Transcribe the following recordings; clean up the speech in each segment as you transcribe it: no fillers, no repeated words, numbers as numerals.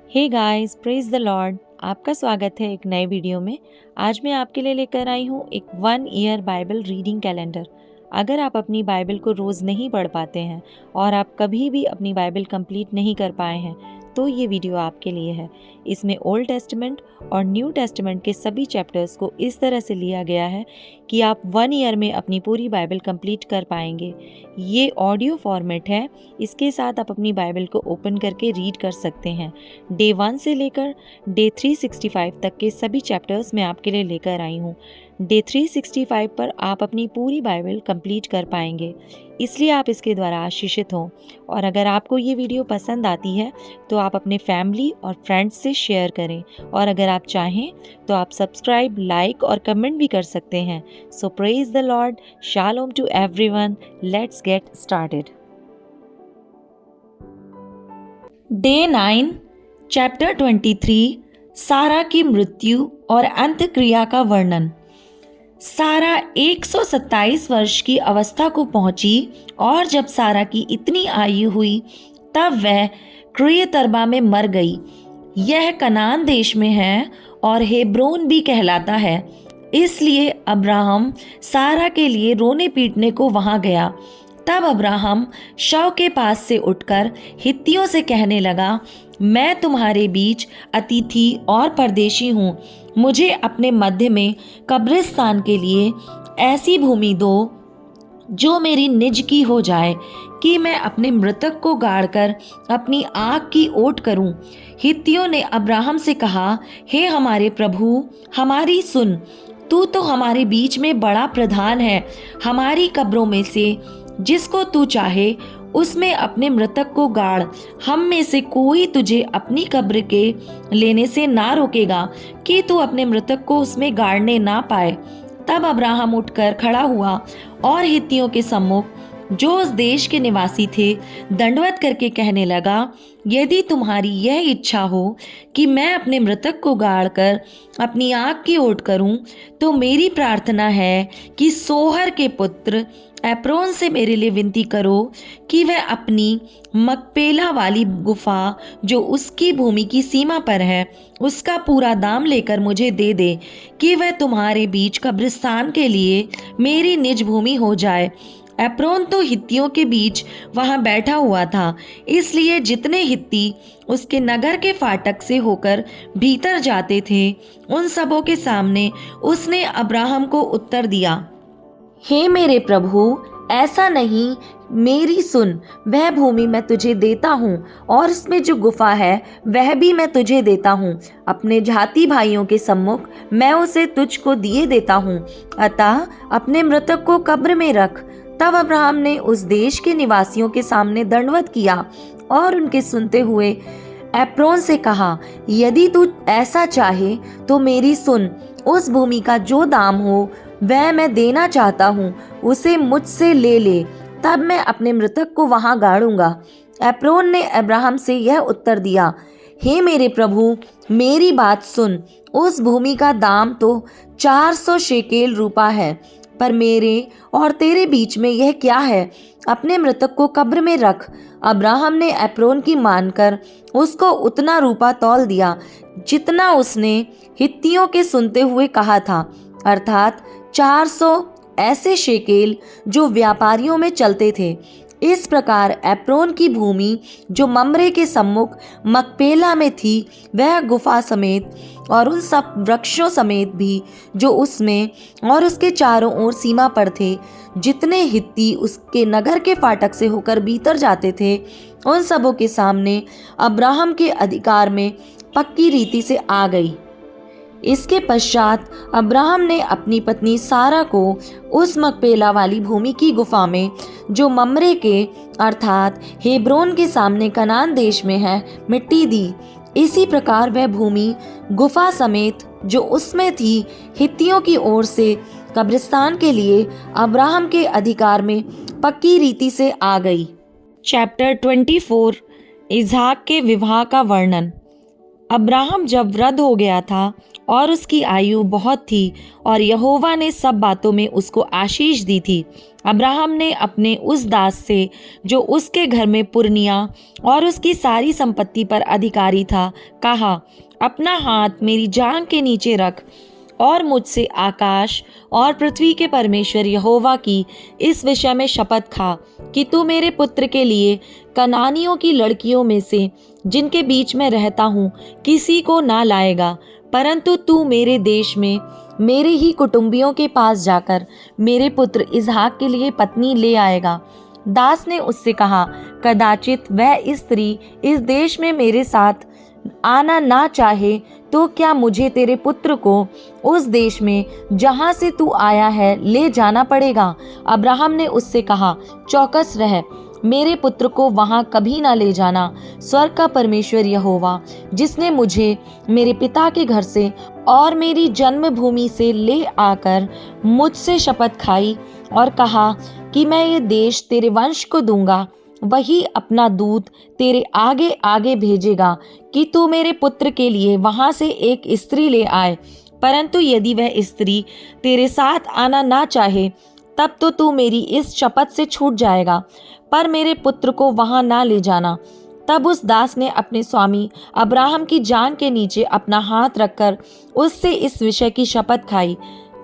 Hey guys, praise the lord. आपका स्वागत है एक नए वीडियो में। आज मैं आपके लिए लेकर आई हूँ एक 1 ईयर बाइबल रीडिंग कैलेंडर। अगर आप अपनी बाइबल को रोज़ नहीं पढ़ पाते हैं और आप कभी भी अपनी बाइबल कंप्लीट नहीं कर पाए हैं तो ये वीडियो आपके लिए है। इसमें ओल्ड टेस्टामेंट और न्यू टेस्टामेंट के सभी चैप्टर्स को इस तरह से लिया गया है कि आप 1 ईयर में अपनी पूरी बाइबल कंप्लीट कर पाएंगे। ये ऑडियो फॉर्मेट है, इसके साथ आप अपनी बाइबल को ओपन करके रीड कर सकते हैं। डे 1 से लेकर डे 365 तक के सभी चैप्टर्स मैं आपके लिए लेकर आई हूँ। डे 365 पर आप अपनी पूरी बाइबल कंप्लीट कर पाएंगे, इसलिए आप इसके द्वारा आशीषित हों। और अगर आपको ये वीडियो पसंद आती है तो आप अपने फैमिली और फ्रेंड्स से शेयर करें, और अगर आप चाहें तो आप सब्सक्राइब, लाइक और कमेंट भी कर सकते हैं। So praise the lord, shalom to everyone. Let's get started. Day 9, chapter 23, Sarah की मृत्यु और अंत्यक्रिया का वर्णन। सारा 127 वर्ष की अवस्था को पहुंची, और जब सारा की इतनी आयु हुई तब वह क्रियतर्बा में मर गई। यह कनान देश में है और हेब्रोन भी कहलाता है। इसलिए अब्राहम सारा के लिए रोने पीटने को वहां गया। तब अब्राहम शव के पास से उठकर हित्तियों से कहने लगा, मैं तुम्हारे बीच अतिथि और परदेशी हूँ। मुझे अपने मध्य में कब्रिस्तान के लिए ऐसी भूमि दो जो मेरी निज की हो जाए, कि मैं अपने मृतक को गाड़कर अपनी आँख की ओट करूं। हित्तियों ने अब्राहम से कहा, हे हमारे प्रभु, हमारी सुन। तू तो हमारे बीच में बड़ा प्रधान है। हमारी कब्रों में से जिसको तू चाहे उसमें अपने मृतक को गाड़। हम में से कोई तुझे अपनी कब्र के लेने से ना रोकेगा कि तू अपने मृतक को उसमें गाड़ने ना पाए। तब अब्राहम उठकर खड़ा हुआ और हित्तियों के सम्मुख, जो उस देश के निवासी थे, दंडवत करके कहने लगा, यदि तुम्हारी यह इच्छा हो कि मैं अपने मृतक को गाड़कर अपनी आँख की ओट करूं, तो मेरी प्रार्थना है कि सोहर के पुत्र एप्रोन से मेरे लिए विनती करो कि वह अपनी मकपेला वाली गुफा, जो उसकी भूमि की सीमा पर है, उसका पूरा दाम लेकर मुझे दे दे, कि वह तुम्हारे बीच कब्रिस्तान के लिए मेरी निज भूमि हो जाए। एप्रोन तो हित्तियों के बीच वहां बैठा हुआ था, इसलिए जितने हित्ती उसके नगर के फाटक से होकर भीतर जाते थे, उन सबों के सामने उसने अब्राहम को उत्तर दिया, हे मेरे प्रभु, ऐसा नहीं, मेरी सुन। वह भूमि मैं तुझे देता हूँ, और उसमें जो गुफा है वह भी मैं तुझे देता हूँ। अपने जाति भाइयों के सम्मुख मैं उसे तुझको दिए देता हूँ। अतः अपने मृतक को कब्र में रख। तब अब्राहम ने उस देश के निवासियों के सामने दंडवत किया और उनके सुनते हुए एप्रोन से कहा, यदि तू ऐसा चाहे तो मेरी सुन। उस भूमि का जो दाम हो वह मैं देना चाहता हूँ, उसे मुझसे ले ले, तब मैं अपने मृतक को वहां गाड़ूंगा। एप्रोन ने अब्राहम से यह उत्तर दिया, हे मेरे प्रभु, मेरी बात सुन। उस भूमि का दाम तो 400 शेकेल रूपा है, पर मेरे और तेरे बीच में यह क्या है? अपने मृतक को कब्र में रख। अब्राहम ने एप्रोन की मानकर उसको उतना रूपा तौल दिया जितना उसने हित्तियों के सुनते हुए कहा था, अर्थात 400 ऐसे शेकेल जो व्यापारियों में चलते थे। इस प्रकार एप्रोन की भूमि जो मम्रे के सम्मुख मकपेला में थी, वह गुफा समेत और उन सब वृक्षों समेत भी जो उसमें और उसके चारों ओर सीमा पर थे, जितने हित्ती उसके नगर के फाटक से होकर भीतर जाते थे, उन सबों के सामने अब्राहम के अधिकार में पक्की रीति से आ गई। इसके पश्चात अब्राहम ने अपनी पत्नी सारा को उस मकपेला वाली भूमि की गुफा में, जो मम्रे के अर्थात हेब्रोन के सामने कनान देश में है, मिट्टी दी। इसी प्रकार वह भूमि गुफा समेत जो उसमें थी, हित्तियों की ओर से कब्रिस्तान के लिए अब्राहम के अधिकार में पक्की रीति से आ गई। चैप्टर 24, इसहाक के विवाह का वर्णन। अब्राहम जब वृद्ध हो गया था और उसकी आयु बहुत थी, और यहोवा ने सब बातों में उसको आशीष दी थी, अब्राहम ने अपने उस दास से, जो उसके घर में पुरनिया और उसकी सारी संपत्ति पर अधिकारी था, कहा, अपना हाथ मेरी जांघ के नीचे रख और मुझसे आकाश और पृथ्वी के परमेश्वर यहोवा की इस विषय में शपथ खा कि तू मेरे पुत्र के लिए कनानियों की लड़कियों में से, जिनके बीच में रहता हूँ, किसी को ना लाएगा, परंतु तू मेरे देश में मेरे ही कुटुंबियों के पास जाकर मेरे पुत्र इसहाक के लिए पत्नी ले आएगा। दास ने उससे कहा, कदाचित वह स्त्री इस देश में मेरे साथ आना ना चाहे तो क्या मुझे तेरे पुत्र को उस देश में जहाँ से तू आया है ले जाना पड़ेगा? अब्राहम ने उससे कहा, चौकस रह, मेरे पुत्र को वहां कभी ना ले जाना। स्वर्ग का परमेश्वर यहोवा, जिसने मुझे मेरे पिता के घर से और मेरी जन्मभूमि से ले आकर मुझसे शपथ खाई और कहा कि मैं ये देश तेरे वंश को दूंगा, वही अपना दूत तेरे आगे आगे भेजेगा कि तू मेरे पुत्र के लिए वहां से एक स्त्री ले आए। परंतु यदि वह स्त्री तेरे साथ आना ना चाहे, तब तो तू मेरी इस शपथ से छूट जाएगा, पर मेरे पुत्र को वहां ना ले जाना। तब उस दास ने अपने स्वामी अब्राहम की जांघ के नीचे अपना हाथ रखकर उससे इस विषय की शपथ खाई।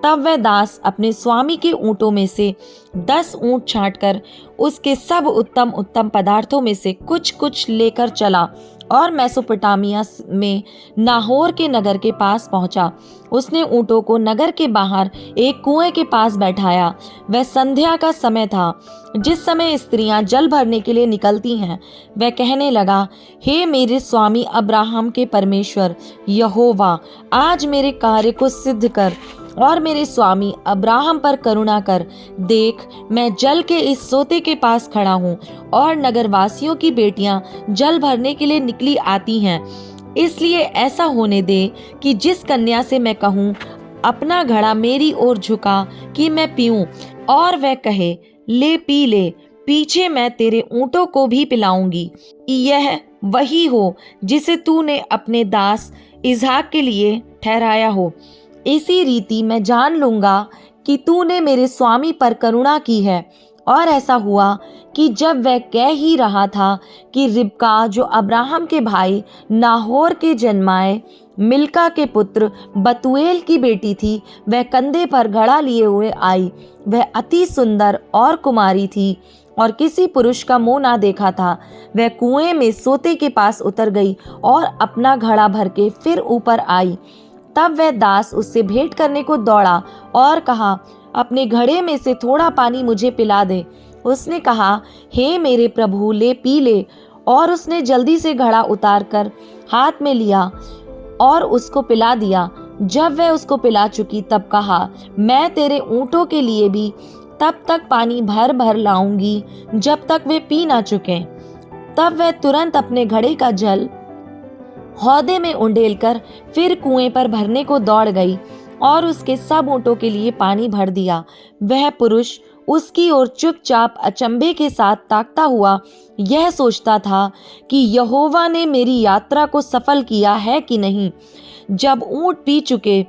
तब वह दास अपने स्वामी के ऊँटों में से 10 ऊँट छांटकर उसके सब उत्तम उत्तम पदार्थों में से कुछ कुछ लेकर चला और मेसोपोटामिया में नाहोर के नगर के पास पहुंचा। उसने ऊँटों को नगर के बाहर एक कुएं के पास बैठाया। वह संध्या का समय था, जिस समय स्त्रियां जल भरने के लिए निकलती हैं। वह कहने लगा, हे मेरे स्वामी अब्राहम के परमेश्वर यहोवा, आज मेरे कार्य को सिद्ध कर और मेरे स्वामी अब्राहम पर करुणा कर। देख, मैं जल के इस सोते के पास खड़ा हूँ और नगरवासियों की बेटियां जल भरने के लिए निकली आती हैं। इसलिए ऐसा होने दे कि जिस कन्या से मैं कहूँ, अपना घड़ा मेरी ओर झुका कि मैं पीऊँ, और वह कहे, ले पी ले, पीछे मैं तेरे ऊँटों को भी पिलाऊंगी, यह वही हो जिसे तूने अपने दास इसहाक के लिए ठहराया हो। इसी रीति मैं जान लूंगा कि तूने मेरे स्वामी पर करुणा की है। और ऐसा हुआ कि जब वह कह ही रहा था कि रिबका, जो अब्राहम के भाई नाहोर के जन्माए मिल्का के पुत्र बतूएल की बेटी थी, वह कंधे पर घड़ा लिए हुए आई। वह अति सुंदर और कुमारी थी और किसी पुरुष का मुंह ना देखा था। वह कुएं में सोते के पास उतर गई और अपना घड़ा भर के फिर ऊपर आई। तब वह दास उससे भेंट करने को दौड़ा और कहा, अपने घड़े में से थोड़ा पानी मुझे पिला दे। उसने कहा, हे मेरे प्रभु, ले पी ले। और उसने जल्दी से घड़ा उतार कर हाथ में लिया और उसको पिला दिया। जब वह उसको पिला चुकी, तब कहा, मैं तेरे ऊँटों के लिए भी तब तक पानी भर भर लाऊंगी जब तक वे पी ना चुके। तब वह तुरंत अपने घड़े का जल हौदे में उंडेलकर फिर कुएं पर भरने को दौड़ गई और उसके सब ऊँटों के लिए पानी भर दिया। वह पुरुष उसकी ओर चुपचाप अचंभे के साथ ताकता हुआ यह सोचता था कि यहोवा ने मेरी यात्रा को सफल किया है कि नहीं। जब ऊँट पी चुके,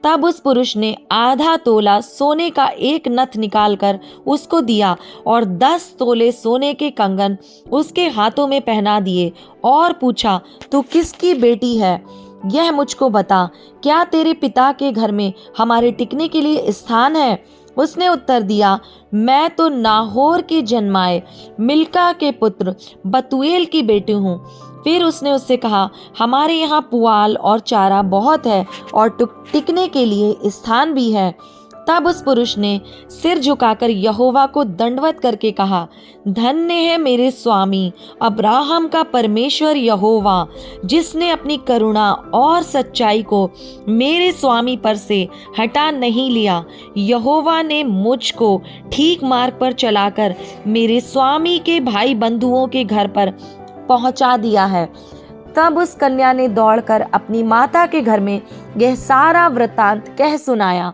तब उस पुरुष ने आधा तोला सोने का एक नथ निकालकर उसको दिया और 10 तोले सोने के कंगन उसके हाथों में पहना दिए और पूछा, तू किसकी बेटी है? यह मुझको बता, क्या तेरे पिता के घर में हमारे टिकने के लिए स्थान है? उसने उत्तर दिया, मैं तो नाहोर के जन्माए मिल्का के पुत्र बतूएल की बेटी हूँ। फिर उसने उससे कहा, हमारे यहाँ पुआल और चारा बहुत है और टिकने के लिए स्थान भी है। तब उस पुरुष ने सिर झुकाकर यहोवा को दंडवत करके कहा, धन्य है मेरे स्वामी अब्राहम का परमेश्वर यहोवा, जिसने अपनी करुणा और सच्चाई को मेरे स्वामी पर से हटा नहीं लिया। यहोवा ने मुझको ठीक मार्ग पर चलाकर मेरे स्वामी के भाई बंधुओं के घर पर पहुंचा दिया है। तब उस कन्या ने दौड़कर अपनी माता के घर में यह सारा वृत्तांत कह सुनाया।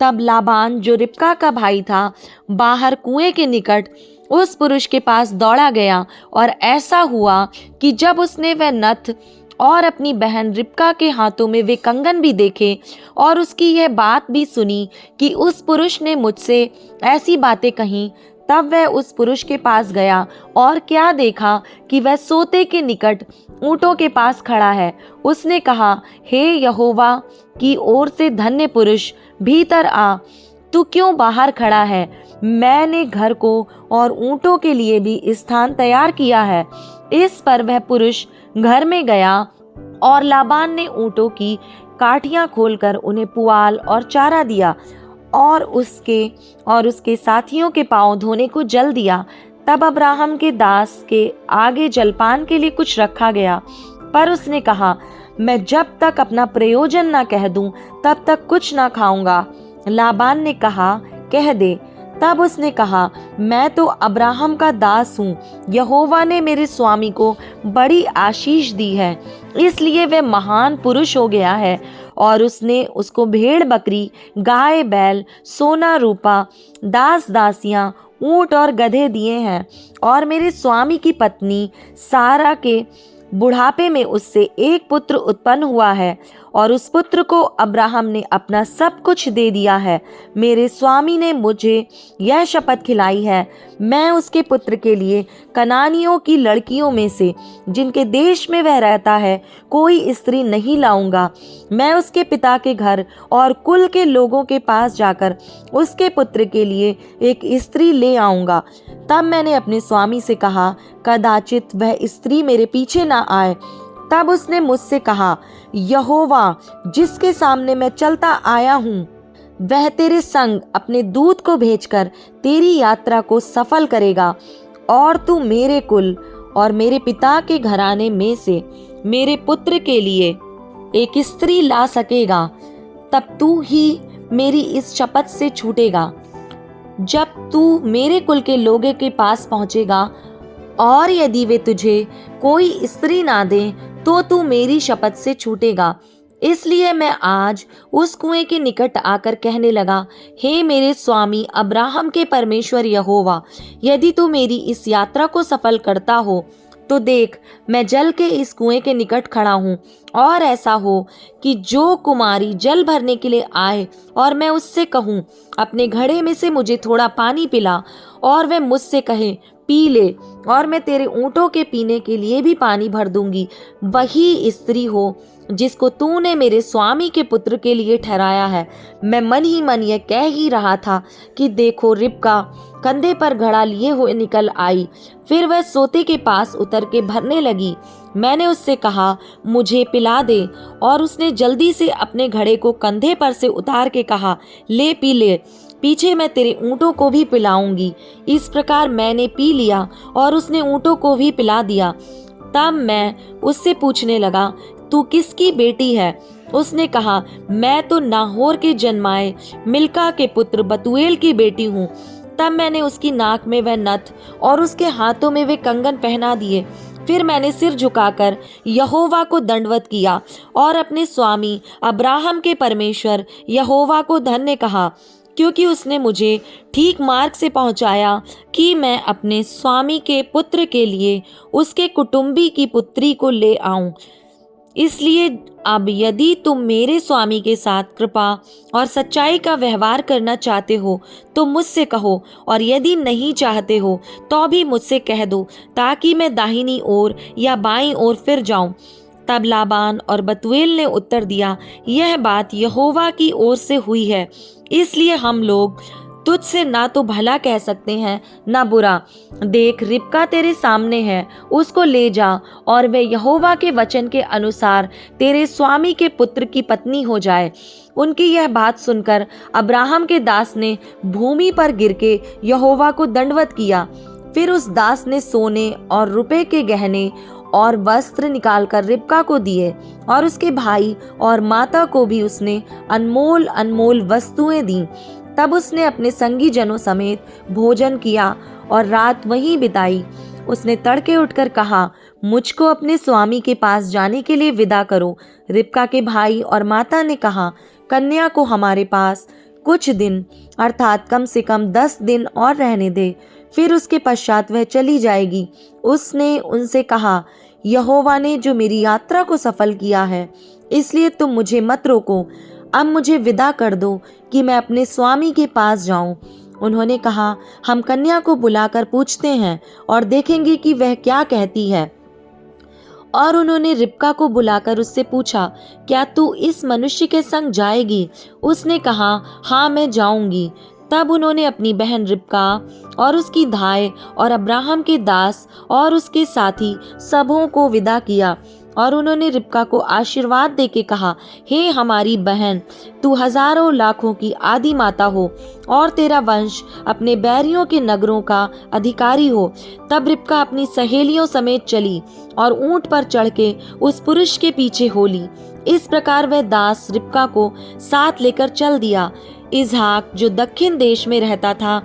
तब लाबान, जो रिबका का भाई था, बाहर कुएं के निकट उस पुरुष के पास दौड़ा गया और ऐसा हुआ कि जब उसने वह नथ और अपनी बहन रिबका के हाथों में वे कंगन भी देखे और उसकी यह बात भी सुनी कि उस पुरुष ने मुझसे ऐसी बातें कहीं, तब वह उस पुरुष के पास गया और क्या देखा कि वह सोते के निकट ऊँटों के पास खड़ा है। उसने कहा, हे यहोवा की ओर से धन्य पुरुष, भीतर आ, तू क्यों बाहर खड़ा है? मैंने घर को और ऊँटों के लिए भी स्थान तैयार किया है। इस पर वह पुरुष घर में गया और लाबान ने ऊँटों की काठियाँ खोलकर उन्हें पुआल और चारा दिया और उसके साथियों के पांव धोने को जल दिया। तब अब्राहम के दास के आगे जलपान के लिए कुछ रखा गया, पर उसने कहा, मैं जब तक अपना प्रयोजन ना कह दूं तब तक कुछ ना खाऊंगा। लाबान ने कहा, कह दे। तब उसने कहा, मैं तो अब्राहम का दास हूँ, यहोवा ने मेरे स्वामी को बड़ी आशीष दी है, इसलिए वह महान पुरुष हो गया है और उसने उसको भेड़ बकरी, गाय बैल, सोना रूपा, दास दासियां, ऊंट और गधे दिए हैं। और मेरे स्वामी की पत्नी सारा के बुढ़ापे में उससे एक पुत्र उत्पन्न हुआ है और उस पुत्र को अब्राहम ने अपना सब कुछ दे दिया है। मेरे स्वामी ने मुझे यह शपथ खिलाई है, मैं उसके पुत्र के लिए कनानियों की लड़कियों में से, जिनके देश में वह रहता है, कोई स्त्री नहीं लाऊंगा। मैं उसके पिता के घर और कुल के लोगों के पास जाकर उसके पुत्र के लिए एक स्त्री ले आऊंगा। तब मैंने अपने स्वामी से कहा, कदाचित वह स्त्री मेरे पीछे ना आए। तब उसने मुझसे कहा, यहोवा जिसके सामने मैं चलता आया हूँ, वह तेरे संग अपने दूत को भेजकर तेरी यात्रा को सफल करेगा और तू मेरे कुल और मेरे पिता के घराने में से मेरे पुत्र के लिए एक स्त्री ला सकेगा। तब तू ही मेरी इस शपथ से छूटेगा। जब तू मेरे कुल के लोगों के पास पहुंचेगा और यदि वे तुझे कोई स्त्री ना दे तो तू मेरी शपथ से छूटेगा। इसलिए मैं आज उस कुएं के निकट आकर कहने लगा, हे मेरे स्वामी अब्राहम के परमेश्वर यहोवा, यदि तू मेरी इस यात्रा को सफल करता हो तो देख, मैं जल के इस कुएं के निकट खड़ा हूँ, और ऐसा हो कि जो कुमारी जल भरने के लिए आए और मैं उससे कहूँ, अपने घड़े में से मुझे थोड़ा पानी पिला, और वह मुझसे कहे, पी ले, और मैं तेरे ऊँटों के पीने के लिए भी पानी भर दूंगी, वही स्त्री हो जिसको तूने मेरे स्वामी के पुत्र के लिए ठहराया है। मैं मन ही मन यह कह ही रहा था कि देखो, रिबका कंधे पर घड़ा लिए हुए निकल आई। फिर वह सोते के पास उतर के भरने लगी। मैंने उससे कहा, मुझे पिला दे, और उसने जल्दी से अपने घड़े को कंधे पर से उतार के कहा, ले पी ले, पीछे मैं तेरे ऊँटों को भी पिलाऊंगी। इस प्रकार मैंने पी लिया और उसने ऊँटों को भी पिला दिया। तब मैं उससे पूछने लगा, तू किसकी बेटी है? उसने कहा, मैं तो नाहोर के जन्माए मिल्का के पुत्र बतूएल की बेटी हूँ। तब मैंने उसकी नाक में वह नथ और उसके हाथों में वे कंगन पहना दिए। फिर मैंने सिर झुकाकर यहोवा को दंडवत किया और अपने स्वामी अब्राहम के परमेश्वर यहोवा को धन्य कहा, क्योंकि उसने मुझे ठीक मार्ग से पहुंचाया कि मैं अपने स्वामी के पुत्र के लिए उसके कुटुंबी की पुत्री को ले आऊं। इसलिए अब यदि तुम मेरे स्वामी के साथ कृपा और सच्चाई का व्यवहार करना चाहते हो तो मुझसे कहो, और यदि नहीं चाहते हो तो भी मुझसे कह दो, ताकि मैं दाहिनी ओर या बाईं ओर फिर जाऊं। तब लाबान और बतूएल ने उत्तर दिया, यह बात यहोवा की ओर से हुई है, इसलिए हम लोग तुझसे ना तो भला कह सकते हैं ना बुरा। देख, रिबका तेरे सामने है, उसको ले जा, और वह यहोवा के वचन के अनुसार तेरे स्वामी के पुत्र की पत्नी हो जाए। उनकी यह बात सुनकर अब्राहम के दास ने भूमि पर गिर के यहोवा को दंडवत किया। फिर उस दास ने सोने और रुपए के गहने और वस्त्र निकालकर रिबका को दिए, और उसके भाई और माता को भी उसने अनमोल अनमोल वस्तुएं दी। तब उसने अपने संगी जनों समेत भोजन किया और रात वहीं बिताई। उसने तड़के उठकर कहा, मुझको अपने स्वामी के पास जाने के लिए विदा करो। रिबका के भाई और माता ने कहा, कन्या को हमारे पास कुछ दिन अर्थात कम से कम 10 दिन और रहने दे, फिर उसके पश्चात वह चली जाएगी। उसने उनसे कहा, यहोवा ने जो मेरी यात्रा को सफल किया है, इसलिए तुम मुझे मत रोको। अब मुझे विदा कर दो कि मैं अपने स्वामी के पास जाऊं। उन्होंने कहा, हम कन्या को बुलाकर पूछते हैं और देखेंगे कि वह क्या कहती है। और उन्होंने रिबका को बुलाकर उससे पूछा, क्या तू इस मनुष्य के संग जाएगी? उसने कहा, हाँ, मैं जाऊंगी। तब उन्होंने अपनी बहन रिबका और उसकी धाय और अब्राहम के दास और उसके साथी सबों को विदा किया। और उन्होंने रिबका को आशीर्वाद देके कहा, हे हमारी बहन, तू हजारों लाखों की आदि माता हो और तेरा वंश अपने बैरियों के नगरों का अधिकारी हो। तब रिबका अपनी सहेलियों समेत चली और ऊंट पर चढ़ के उस पुरुष के पीछे हो ली। इस प्रकार वह दास रिबका को साथ लेकर चल दिया। इसहाक जो दक्षिण देश में रहता था,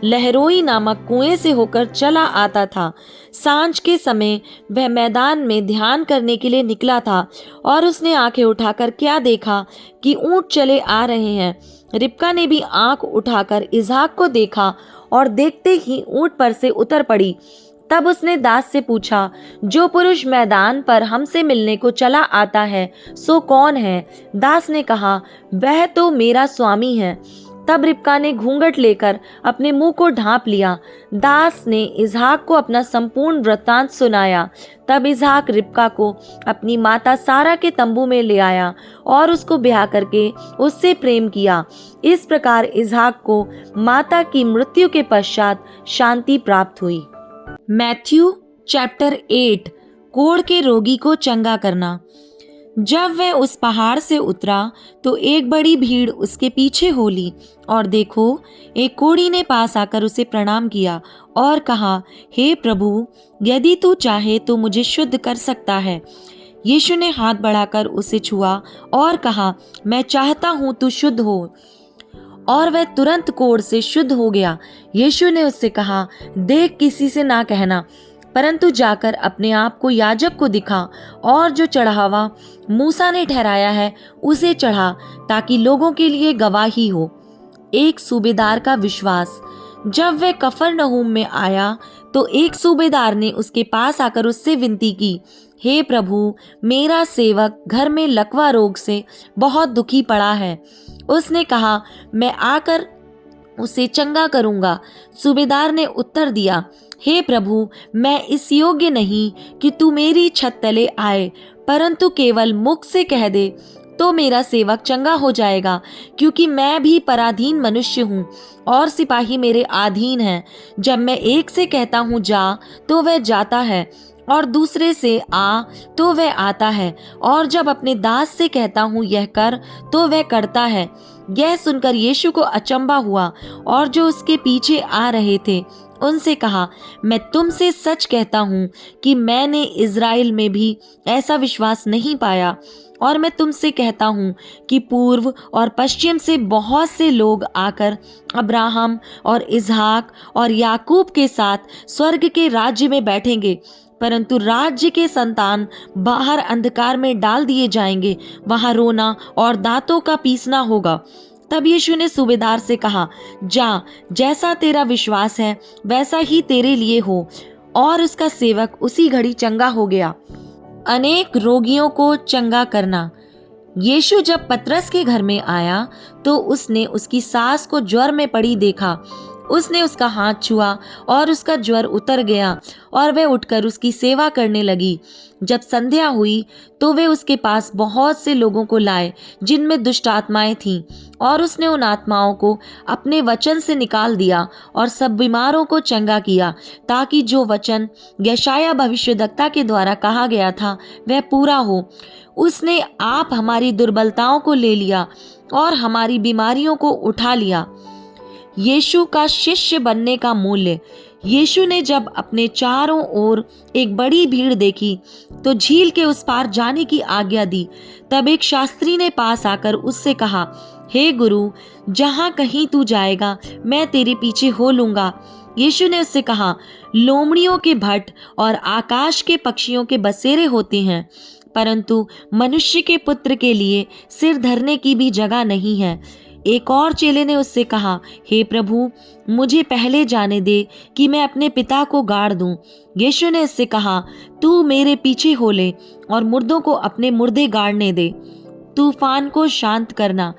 लहरोई नामक कुएं से होकर चला आता था। सांझ के समय वह मैदान में ध्यान करने के लिए निकला था और उसने आंखें उठाकर क्या देखा कि ऊंट चले आ रहे हैं। रिबका ने भी आंख उठाकर इसहाक को देखा और देखते ही ऊंट पर से उतर पड़ी। तब उसने दास से पूछा, जो पुरुष मैदान पर हमसे मिलने को चला आता है सो कौन है? दास ने कहा, वह तो मेरा स्वामी है। तब रिबका ने घूंघट लेकर अपने मुंह को ढांप लिया। दास ने इसहाक को अपना संपूर्ण वृत्तांत सुनाया। तब इसहाक रिबका को अपनी माता सारा के तंबू में ले आया और उसको ब्याह करके उससे प्रेम किया। इस प्रकार इसहाक को माता की मृत्यु के पश्चात शांति प्राप्त हुई। मैथ्यू चैप्टर 8, कोढ़ के रोगी को चंगा करना। जब वह उस पहाड़ से उतरा तो एक बड़ी भीड़ उसके पीछे हो ली, और देखो, एक कोढ़ी ने पास आकर उसे प्रणाम किया और कहा, हे प्रभु, यदि तू चाहे तो मुझे शुद्ध कर सकता है। यीशु ने हाथ बढ़ाकर उसे छुआ और कहा, मैं चाहता हूँ तू शुद्ध हो। और वह तुरंत कोढ़ से शुद्ध हो गया। यीशु ने उससे कहा, देख, किसी से ना कहना, परंतु जाकर अपने आप को याजक को दिखा और जो चढ़ावा मूसा ने ठहराया है उसे चढ़ा, ताकि लोगों के लिए गवाही हो। एक सूबेदार का विश्वास। जब वह कफरनहूम में आया तो एक सूबेदार ने उसके पास आकर उससे विनती की, हे प्रभु, मेरा सेवक घर में लकवा रोग से बहुत दुखी पड़ा है। उसने कहा, मैं आकर उसे चंगा करूंगा। सूबेदार ने उत्तर दिया, हे प्रभु, मैं इस योग्य नहीं कि तू मेरी छत तले आए, परंतु केवल मुख से कह दे तो मेरा सेवक चंगा हो जाएगा, क्योंकि मैं भी पराधीन मनुष्य हूँ और सिपाही मेरे अधीन हैं। जब मैं एक से कहता हूँ जा तो वह जाता है, और दूसरे से आ तो वह आता है, और जब अपने दास से कहता हूँ यह कर तो वह करता है। यह सुनकर यीशु को अचंभा हुआ, और जो उसके पीछे आ रहे थे उनसे कहा, मैं तुमसे सच कहता हूँ कि मैंने इज़राइल में भी ऐसा विश्वास नहीं पाया। और मैं तुमसे कहता हूँ कि पूर्व और पश्चिम से बहुत से लोग आकर अब्राहम और इसहाक और याकूब के साथ स्वर्ग के राज्य में बैठेंगे, परंतु राज्य के संतान बाहर अंधकार में डाल दिए जाएंगे, वहां रोना और दांतों का पीसना होगा। तब यीशु ने सूबेदार से कहा, जा, जैसा तेरा विश्वास है वैसा ही तेरे लिए हो। और उसका सेवक उसी घड़ी चंगा हो गया। अनेक रोगियों को चंगा करना। यीशु जब पतरस के घर में आया तो उसने उसकी सास को ज्वर में पड़ी देखा। उसने उसका हाथ छुआ और उसका ज्वर उतर गया, और वह उठकर उसकी सेवा करने लगी। जब संध्या हुई तो वे उसके पास बहुत से लोगों को लाए जिनमें दुष्ट आत्माएं थीं, और उसने उन आत्माओं को अपने वचन से निकाल दिया और सब बीमारों को चंगा किया, ताकि जो वचन यशायाह भविष्यद्वक्ता के द्वारा कहा गया था वह पूरा हो। उसने आप हमारी दुर्बलताओं को ले लिया और हमारी बीमारियों को उठा लिया। यीशु का शिष्य बनने का मूल्य। यीशु ने जब अपने चारों ओर एक बड़ी भीड़ देखी तो झील के उस पार जाने की आज्ञा दी। तब एक शास्त्री ने पास आकर उससे कहा, हे गुरु, जहाँ कहीं तू जाएगा मैं तेरे पीछे हो लूंगा। यीशु ने उससे कहा, लोमड़ियों के भट्ट और आकाश के पक्षियों के बसेरे होते हैं, परंतु मनुष्य के पुत्र के लिए सिर धरने की भी जगह नहीं है। एक और चेले ने उससे कहा, हे प्रभु, मुझे पहले जाने दे कि मैं अपने पिता को गाड़ दूं। यीशु ने उससे कहा, तू मेरे पीछे हो ले और मुर्दों को अपने मुर्दे गाड़ने दे। तूफान को शांत करना।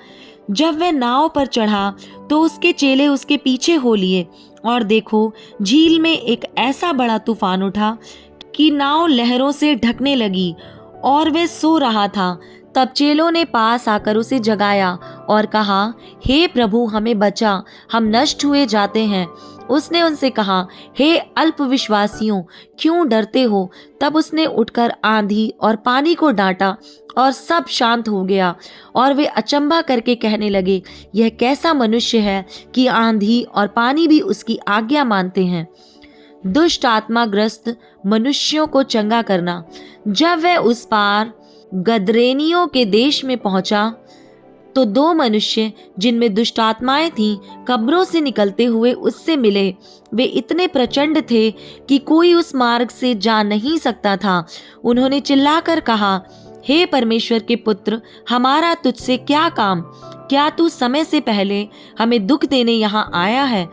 जब वह नाव पर चढ़ा तो उसके चेले उसके पीछे हो लिए, और देखो, झील में एक ऐसा बड़ा तूफान उठा कि नाव लहरों से ढकने लगी और वह सो रहा था। तब चेलों ने पास आकर उसे जगाया और कहा, हे प्रभु, हमें बचा, हम नष्ट हुए जाते हैं। उसने उनसे कहा, हे अल्पविश्वासियों, क्यों डरते हो? तब उसने उठकर आंधी और पानी को डांटा और सब शांत हो गया। और वे अचंभा करके कहने लगे, यह कैसा मनुष्य है कि आंधी और पानी भी उसकी आज्ञा मानते हैं। दुष्ट आत्माग्रस्त मनुष्यों को चंगा करना। जब वह उस पार गदरेनियों के देश में पहुंचा तो दो मनुष्य जिनमें दुष्ट आत्माएं थीं कब्रों से निकलते हुए उससे मिले। वे इतने प्रचंड थे कि कोई उस मार्ग से जा नहीं सकता था। उन्होंने चिल्लाकर कहा, हे परमेश्वर के पुत्र, हमारा तुझसे क्या काम? क्या तू समय से पहले हमें दुख देने यहाँ आया है?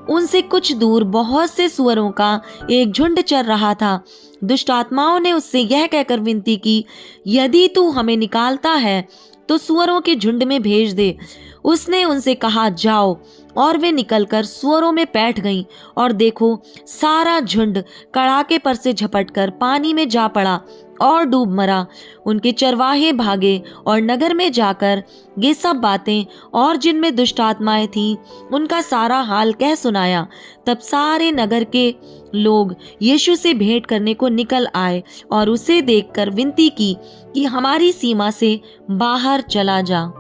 उनसे कुछ दूर बहुत से सुअरों का एक झुंड चर रहा था। दुष्ट आत्माओं ने उससे यह कहकर विनती की, यदि तू हमें निकालता है तो सुअरों के झुंड में भेज दे। उसने उनसे कहा, जाओ। और वे निकलकर सुअरों में बैठ गईं, और देखो, सारा झुंड कड़ाके पर से झपटकर पानी में जा पड़ा और डूब मरा। उनके चरवाहे भागे और नगर में जाकर ये सब बातें और जिनमें दुष्ट आत्माएं थीं उनका सारा हाल कह सुनाया। तब सारे नगर के लोग यीशु से भेंट करने को निकल आए और उसे देखकर विनती की कि हमारी सीमा से बाहर चला जा।